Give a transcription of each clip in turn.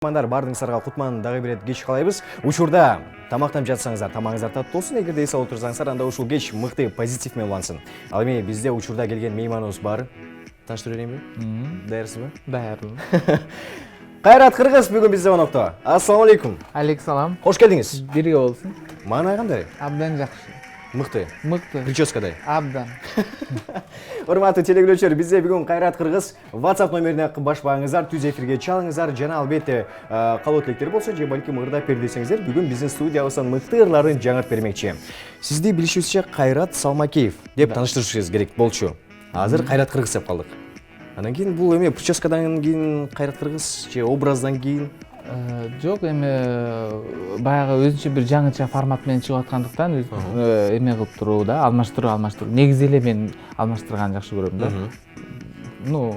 Мандар бардыңыздарга кутман дагы бир кеч калайбыз. Учурда тамактанып жатсаңыздар, тамагыңыздар таттуу болсун. Эгерде эс алып турсаңыздар, анда ушул кеч мыкты позитив менен улансын. Ал эми бизде учурда келген мейманыбыз бар. Таныштырып берейинби? Даярсызбы? Даярмын. Кайрат Кыргыз бүгүн бизде конокто. Ассаламу алейкум. Алейкум салам. Кош келдиңиз. Бирге болсун. Маанай кандай? Абдан жакшы. Мыкты. Мыкты. Прическадай. Абдан. Урматтуу телекөрүүчүлөр, бизде бүгүн Кайрат Кыргыз. WhatsApp номерине башпаңыздар, түз эфирге чалыңыздар. Жана албетте калуу тилектер болсо же балким ырдап бер десеңиздер, бүгүн биздин студиябыздан мыкты ырларын жаңыртып бермекчи. Сизди билишибизче Кайрат Салмакеев деп тааныштырышыбыз керек болчу. Азыр Кайрат Кыргыз деп калдык. Анан кийин бул эме прическадан кийин Кайрат Кыргыз же образдан кийин Жок, эме баягы өзүнчө бир жаңыча формат менен чыгып аткандыктан эме кылып туруу да, алмаштыруу. Негизи эле мен алмаштырганды жакшы көрөм да. Ну,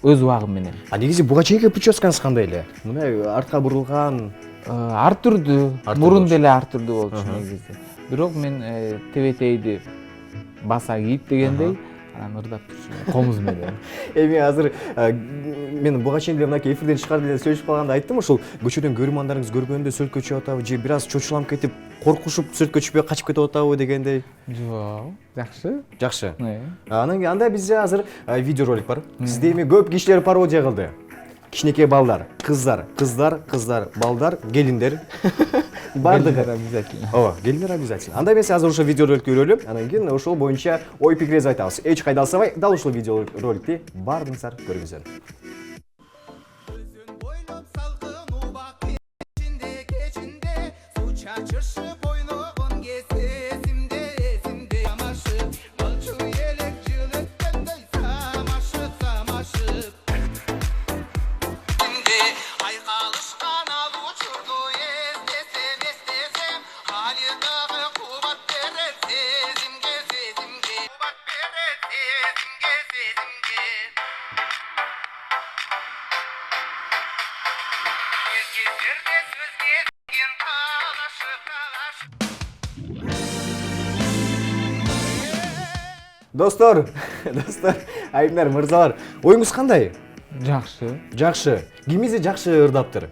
өз убагым менен. Негизи буга чейинки прическаңыз кандай эле? Мындай артка бурулган, Ар түрдүү, мурун деле ар түрдүү болчу негизи. Бирок мен тебетейди баса кийип дегендей анан ырдап турчумун комуз менен. Эми азыр мен буга чейин эле мынакей эфирден чыгарды эле сөйлөшүп калганда айттым, ушул көчөдөн көрөрмандарыңыз көргөндө сөлткө чыгып атабы же бир аз чочуланып кетип, коркушуп сөлткө чыгып качып кетип атабы дегендей. Жок, жакшы. Жакшы. Анан кийин анда бизде азыр видеоролик бар. Сизде эми көп кишилер пародия кылды. Кичинекей балдар, кыздар, балдар, келиндер. Бардыгы обязательно. Ооба, келиндер обязательно. Анда мен азыр ошол видеороликти көрөлүм, анан кийин ошол боюнча ой пикирибизди айтабыз. Эч кайда алсабай, дал ушул видеороликти бардыңыздар көрүңүздөр. Достор, айымдар, мырзалар, оюңуз кандай? Жакшы. Жакшы. Кимиңизди жакшы ырдаптыр?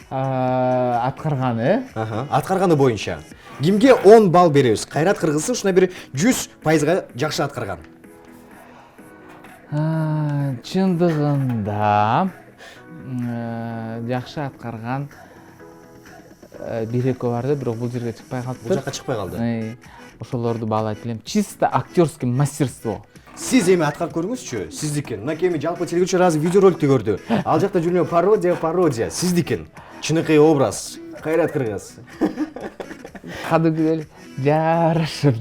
Аткарганы? Аткарганы боюнча. Кимге 10 балл беребиз? Кайрат Кыргызды ушуна бир 100%га жакшы аткарган. Чындыгында жакшы аткарган бир-экөө бар да, бирок бул жерге чыкпай калыптыр. Бул жакка чыкпай калды. Ошолорду баалайт элем. Чисто актерский мастерство. Сиз эми аткарып көрүңүзчү, сиздикен. Мынакей эми жалпы телекөрүүчүлөр азыр видеороликти көрдү. Ал жакта жүргөн пародия, сиздикен. Чыныкей образ. Кайрат Кыргыз. Кадыгы эле жарашып.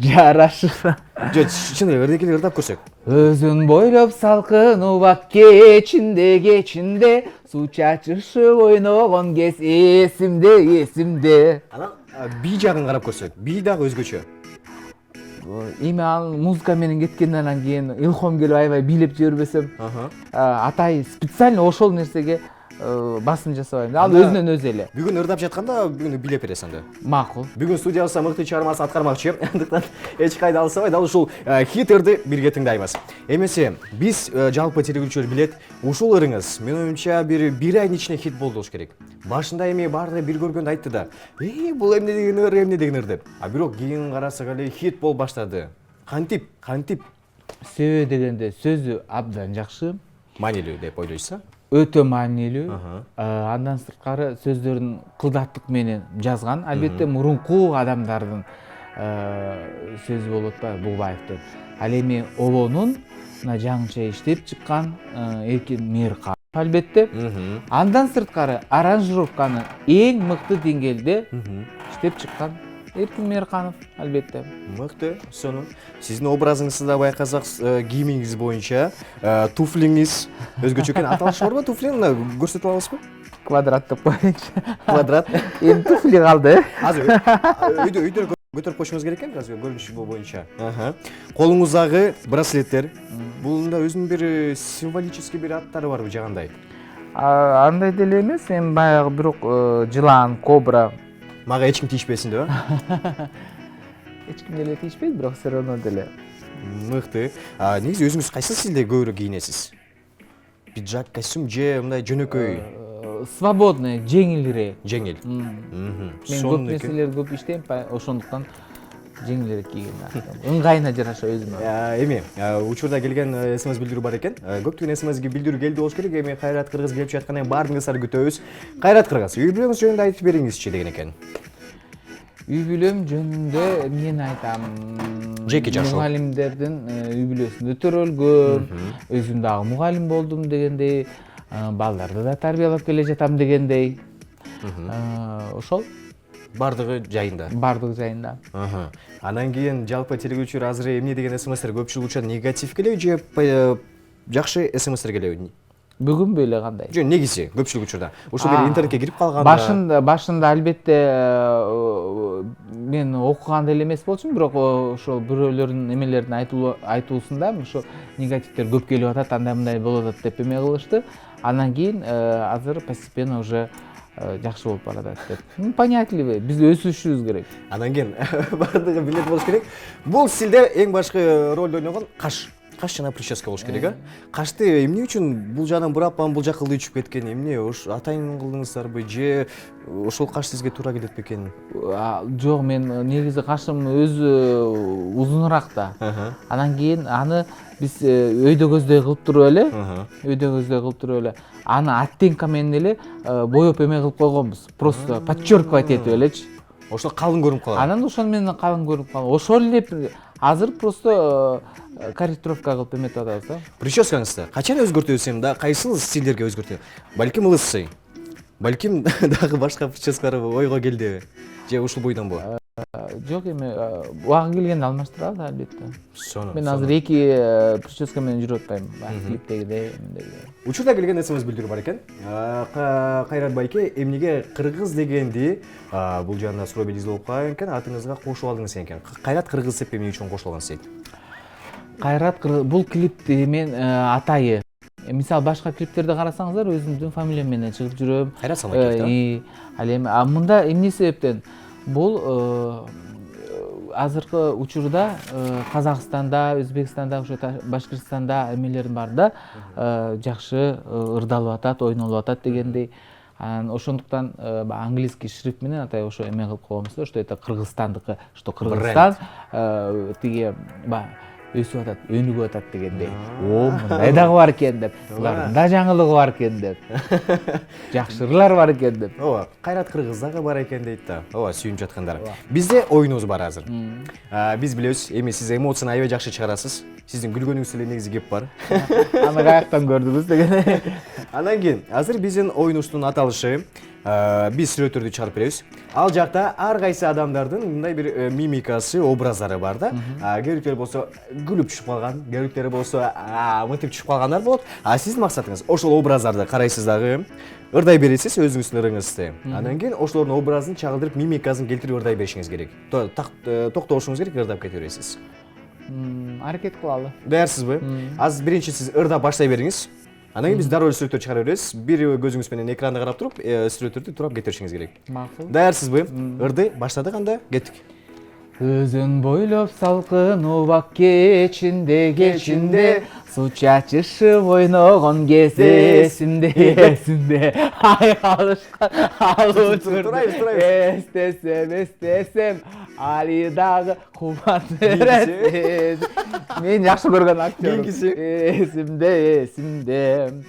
Жо, чын эле ырдекеле ырдап көрсөк. Өзүн бойлоп салкын убак кечинде суу чачышып ойногон кез эсимде. Анан би жагын карап көрсөк. Би дагы өзгөчө. Эми ал музыка менен кеткенден кийин илхом келип аябай бийлеп жибербесем, атай специально ошол нерсеге басым жасабайм. Ал өзүнөн өзү эле. Бүгүн ырдап жатканда бүгүн билеп бересиз анда. Макул. Бүгүн студиябызда мыкты чыгармасын аткармакчы. Андыктан эч кайда алсабай, дал ушул хит ырды бирге тыңдайбыз. Эмесе биз жалпы телекөрүүчүлөр билет, ушул ырыңыз менин оюмча бир айдын ичинде хит болду болуш керек. Башында эми баардыгы бир көргөндө айтты да, бул эмне деген ыр деп. А бирок кийин карасак эле хит болуп баштады. Кантип? Сөбө дегенде сөзү абдан жакшы. Маанилүү деп ойлойсузбу? Өтө маанилүү. Андан сырткары сөздөрүн кылдаттык менен жазган. Албетте мурунку адамдардын сөзү болуп атпайбы, Бугбаевдин. Ал эми Олонун мына жаңыча иштеп чыккан Эркин Мээрканов. Албетте. Андан сырткары аранжировканы эң мыкты деңгээлде иштеп чыккан Эркин Мээрканов, албетте. Мыкты, сонун. Сиздин образыңызды да байкасак, кийимиңиз боюнча, туфлиңиз өзгөчө экен. Аталышы барбы туфлини? Көрсөтүп алабызбы? Квадрат деп коеюнчу. Квадрат. Эми туфли калды. Азыр үйдө көтөрүп коюшуңуз керек экен, азыр көрүнүшү боюнча. Колуңуздагы браслеттер. Булунда өзүнүн бир символический бир аттары барбы же кандай? Андай деле эмес, эми баягы бирок жылан, кобра. Мага эч ким тийишпесин деп, Эч ким деле тийишпейт, бирок все равно деле. Мыкты. Негизи өзүңүз кайсы стилде көбүрөөк кийинесиз? Пиджак, костюм же мындай жөнөкөй? свободный, жеңилирээк. Жеңил. Мен көп нерселерди көп иштейм, ошондуктан жеңилирээк кийген. Ыңгайына жараша өзүмө. Эми учурда келген СМС билдирүү бар экен. Көптөгөн СМСге билдирүү келди болуш керек. Эми Кайрат Кыргыз келип жаткандан кийин баарыңызды күтөбүз. Кайрат Кыргыз, үй бүлөңүз жөнүндө айтып бериңизчи деген экен. Үй бүлөм жөнүндө эмнени айтам? Жеке жашоо. Мугалимдердин үй бүлөсүндө төрөлгөм, өзүм дагы мугалим болдум дегендей, балдарды да тарбиялап келе жатам дегендей. Ошол Бардыгы жайында. бардыгы жайында. Анан кийин жалпы телегүүчүлөр азыр эмне деген СМСтер көпчүлүк учурда негатив келеби же жакшы СМСтер келеби? Бүгүнбү эле кандай? Жөн негизи көпчүлүк учурда. Ошо бир интернетке кирип калганда. Башында албетте мен окуган деле эмес болчумун, бирок ошол бирөөлөрдүн эмелерин айтуусунда ошо негативдер көп келип атат, андай мындай болуп атат деп эме кылышты. Андан кийин азыр постепенно уже жакшы болуп баратат деп. Понятливый, биз өсүшүбүз керек. Анан кийин бардыгы билет болуш керек. Бул стилде эң башкы ролду ойногон каш. Каш жана прическа болуш керек, Кашты эмне үчүн бул жагынан бураппан, бул жакка ылдыйчып кеткен? Эмне? Атайын кылдыңыздарбы же ошол каш сизге туура келет бекен? Жок, мен негизи кашым өзү узунураак да. Анан кийин аны биз өйдө көздөй кылып туруп эле, аны оттенка менен эле боеп эме кылып койгонбуз. Просто подчеркивать этип элечи. Ошол калың көрүнүп калат. Анан ошол менен калың көрүнүп калат. Ошол эле азыр просто корректировка кылып эметип атабыз. Прическаңызды качан өзгөртөбүз эми да? Кайсыл стилдерге өзгөртөбүз? Балким лысый. Балким дагы башка прическалар ойго келдиби? Же ушул бойдонбу? Жок, эми убагы келгенде алмаштырабыз албетте. Сону. Мен азыр эки прическа менен жүрүп атпайм. Клиптегидей, мындайгидей. Учурда келген СМС билдирүү бар экен. Кайрат байке, эмнеге кыргыз дегенди бул жагында суроо белгиси болуп калган экен, атыңызга кошуп алдыңыз экен. Кайрат Кыргыз деп эмне үчүн кошулгансыз дейт? Кайрат Кыргыз бул клипти мен атайы. Мисалы башка клиптерди карасаңыздар, өзүмдүн фамилиям менен чыгып жүрөм. Кайрат Самакиев да. Ал эми мында эмне себептен? Бул азыркы учурда Казакстанда, Өзбекстанда, ошо Башкыртстанда эмелер бар да, жакшы ырдалып атат, ойнолуп атат дегендей. Ошондуктан английский шрифт менен атай ошо эме кылып койгонбуз, что это Кыргызстандыкы, что Кыргызстан тиги өсүп атат, өнүгүп атат дегендей. Мындай дагы бар экен деп, буларда жаңылыгы бар экен деп. Жакшы ырлар бар экен деп. Ооба, Кайрат Кыргыз дагы бар экен дейт да. Ооба, сүйүнүп жаткандар. Бизде оюнубуз бар азыр. Биз билебиз, эми сиз эмоцияны аябай жакшы чыгарасыз. Сиздин күлгөнүңүздө эле негизи кеп бар. Аны каяктан көрдүңүз деген. Андан кийин азыр биздин оюнубуздун аталышы биз сүрөттөрдү чыгарып беребиз. Ал жакта ар кайсы адамдардын мындай бир мимикасы, образдары бар да. Кээ бирлер болсо күлүп түшүп калган, кээ бирлер болсо мынтип түшүп калгандар болот. Сиздин максатыңыз ошол образдарды карайсыз дагы, ырдай бересиз өзүңүздүн ырыңызды. Андан кийин ошолордун образын чагылдырып, мимикасын келтирип ырдай беришиңиз керек. Токтошуңуз керек, ырдап кете бересиз. Аракет кылалы. Даярсызбы? Азыр биринчи сиз ырдап баштай бериңиз. Андан кийин биз дароо сүрөттөр чыгара беребиз. Бир көзүңүз менен экранды карап туруп, сүрөттөрдү турап кетиришиңиз керек. Макул. Даярсызбы? Ырды баштадык, анда кеттик. Өзүн бойлоп салкын убак кечинде суу чачышып ойногон кез эсимде айкалышкан Турайбыз. эстесем али дагы кубат берет. Мен жакшы көргөн актер. Эсимде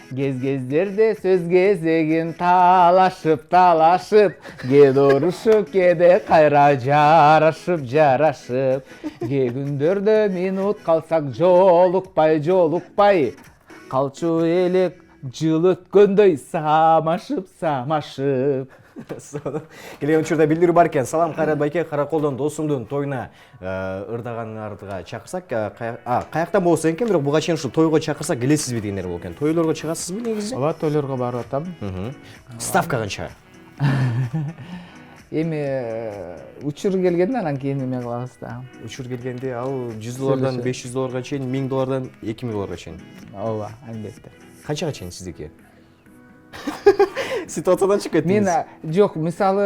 Кез-кездерде сөз кезегин талашып, кеде урушуп, кеде кайра жарашып. Ке күндөрдө минут калсак жолукпай, калчу элек жыл өткөндөй самашып. Келген учурда билдирүү бар экен. Салам Кайрат байке, Караколдон досумдун тоюна ырдаганыңарды чакырсак, каяктан болсо экен, бирок буга чейин ушул тойго чакырсак келесизби дегендер болот экен. Тойлорго чыгасызбы негизи? Ооба, тойлорго барып атам. Ставка канча? Эми учур келгенде анан кийин эме кылабыз да. Учур келгенде ал $100 $500 чейин, $1000 $2000 чейин. Ооба, албетте. Канчага чейин сиздики? Ситуациядан чыгып кеттиңиз. Мен жок, мисалы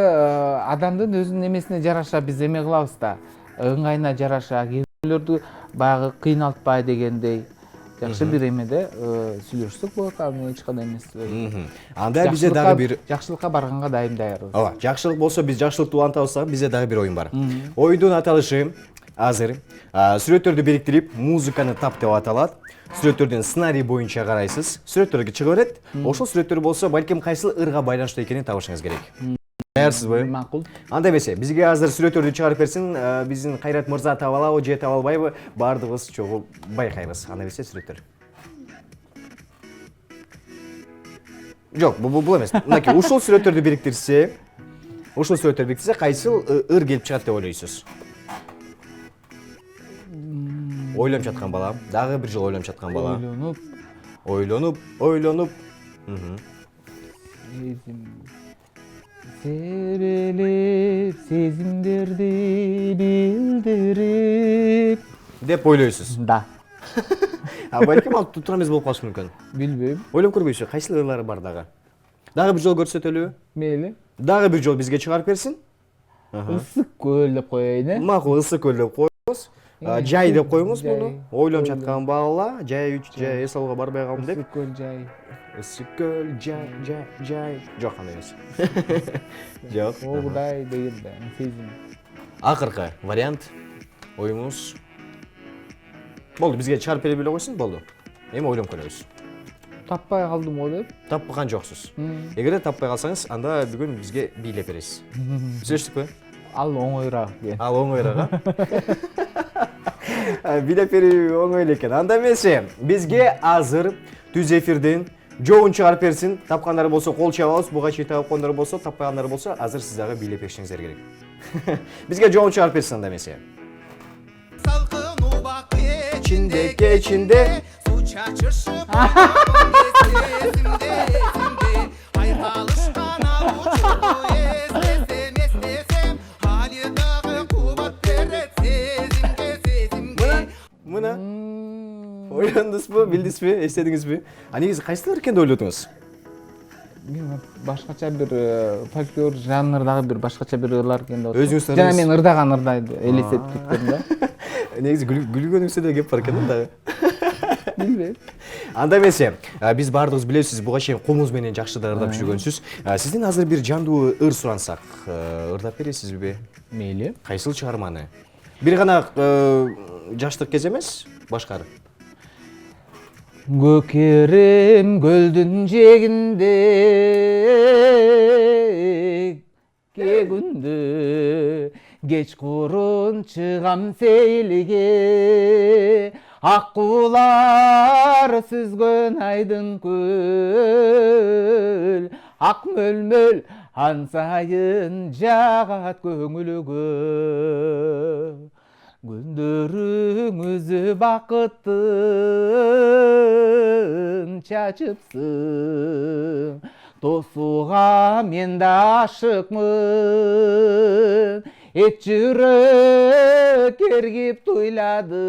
адамдын өзүнүн эмесине жараша биз эме кылабыз да. Ыңгайына жараша, кээ бирлерди баягы кыйналтпай дегендей. жакшы бир эмеде сүйлөшсөк болот, аны эч кандай эмес. Анда бизде дагы бир жакшылыкка барганга дайым даярбыз. ооба, жакшылык болсо биз жакшылыкты улантабыз дагы, бизде дагы бир оюн бар. Оюндун аталышы азыр сүрөттөрдү бириктирип, музыканы тап деп аталат. Сүрөттөрдүн сценарий боюнча карайсыз. Сүрөттөргө чыга берет. Ошол сүрөттөр болсо, балким кайсыл ырга байланыштуу экенин табышыңыз керек. Даярсызбы? Макул. Анда эмесе, бизге азыр сүрөттөрдү чыгарып берсин, биздин Кайрат мырза таба алабы же таба албайбы, баардыгыбыз чогуу байкайбыз. Анда эмесе сүрөттөр. Жок, бул эмес. Мынакей, ушул сүрөттөрдү бириктирсе, кайсыл ыр келип чыгат деп ойлойсуз? Ойлонуп жаткан бала, дагы бир жолу ойлонуп жаткан бала. Ойлонуп. Себелеп, сезимдерди билдирип деп ойлойсуз. Да. Балким ал туура эмес болуп калышы мүмкүн. Билбейм. Ойлонуп көрбөйсүз, кайсыл ырлары бар дагы? Дагы бир жол көрсөтөлүбү? Мейли. Дагы бир жол бизге чыгарып берсин. Ысык көл деп коеюн, э? Макул, ысык көл деп коебуз. Жай деп коюңуз муну. Ойлонуп жаткан бала, жай эс алууга барбай калдым деп. Ысык көл жай. Ысык көл, жай. Жок, андай эмес. Жок. Огудай деген да, сезим. Акыркы вариант оюңуз. Болду, бизге чыгарып бере беле койсун, болду. Эми ойлонуп көрөбүз. Таппай калдым го деп. Тапкан жоксуз. Эгерде таппай калсаңыз, анда бүгүн бизге бийлеп бересиз. Түшүнүштүкпү? Ал оңоюраак экен. Ал оңоюраак, бийлеп берүү оңой эле экен. Анда эмесе, бизге азыр түз эфирдин жообун чыгарып берсин. Тапкандар болсо кол чабабыз, буга чейин тапкандар болсо, таппагандар болсо, азыр сиз дагы бийлеп беришиңиздер керек. Бизге жообун чыгарып берсин анда эмесе. Salkın ubak Кечинде su çaçırışıp sesimde aykalışkan avuçlu esnesem hali dağı kubat veret sezimge мына ойлондуңузбу, билдиңизби, эстедиңизби? Негизи кайсылар экенди ойлодуңуз? Мен башкача бир фольклор жанрдагы бир башкача бир ырлар экен деп. Өзүңүз Жана мен ырдаган ырдайды элестетип кеткем да. Негизи күлгөнүңүздө да кеп бар экен да. Билбейм. Анда эмесе, биз баардыгыбыз билебиз, сиз буга чейин колуңуз менен жакшы да ырдап жүргөнсүз. Сизден азыр бир жандуу ыр сурансак, ырдап бересизби? Мейли. Кайсыл чыгарманы? Бир гана жаштык кез эмес, башкары. Көкерем көлдүн жегинде кегүндө кечкурун чыгам сейилге ак куулар сүзгөн айдын көл ак мөлмөл ан сайын жагат көңүлгө күндөрүңүзү бакыттын чачыпсың тосууга мен да ашыкмын эч жүрөк эргип туйлады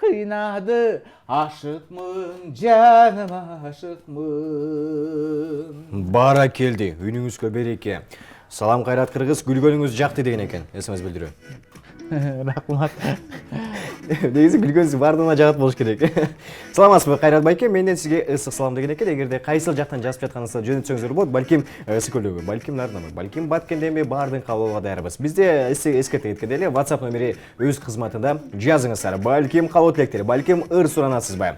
кыйнады ашыкмын жаным ашыкмын. Бара келди, үнүңүзгө береке. Салам Кайрат Кыргыз, күлгөнүңүз жакты деген экен, СМС билдирүү. Рахмат. Негизи күлгөнүңүз баардыгына жагат болуш керек. Саламатсызбы Кайрат байке, менден сизге ысык салам деген экен. Эгерде кайсыл жактан жазып жатканыңызды жөнөтсөңүздөр болот, балким ысык көлдөгү, балким Нардамыр, балким Баткендеби баардыгын кабыл алууга даярбыз. Бизде эскерте кеткенде эле WhatsApp номери өз кызматында жазыңыздар. Балким кабыл тилектер, балким ыр суранасызбы.